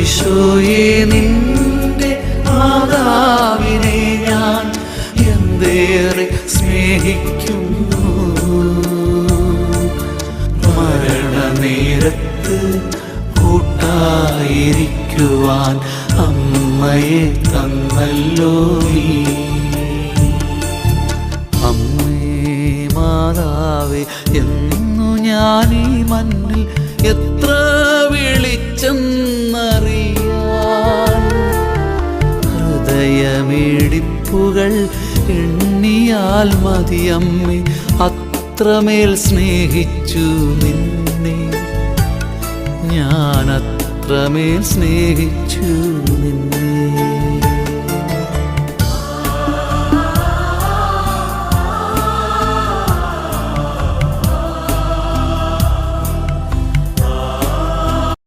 ഈശോയെ നിന്റെ മാതാവിനെ ഞാൻ എന്തേറെ സ്നേഹിക്കുന്നു. മരണനേരത്ത് കൂട്ടായിരിക്കുവാൻ അമ്മയെ തന്നല്ലോ നീ. അമ്മേ മാതാവേ, എന്നു ഞാനീ മണ്ണിൽ എത്ര വിളിച്ചെന്നറിയാൻ. ഹൃദയമിടിപ്പുകൾ എണ്ണിയാൽ മതിയമ്മേ, അത്രമേൽ സ്നേഹിച്ചു നിന്നെ ഞാൻ, അത്രമേൽ സ്നേഹിച്ചു നിന്നെ.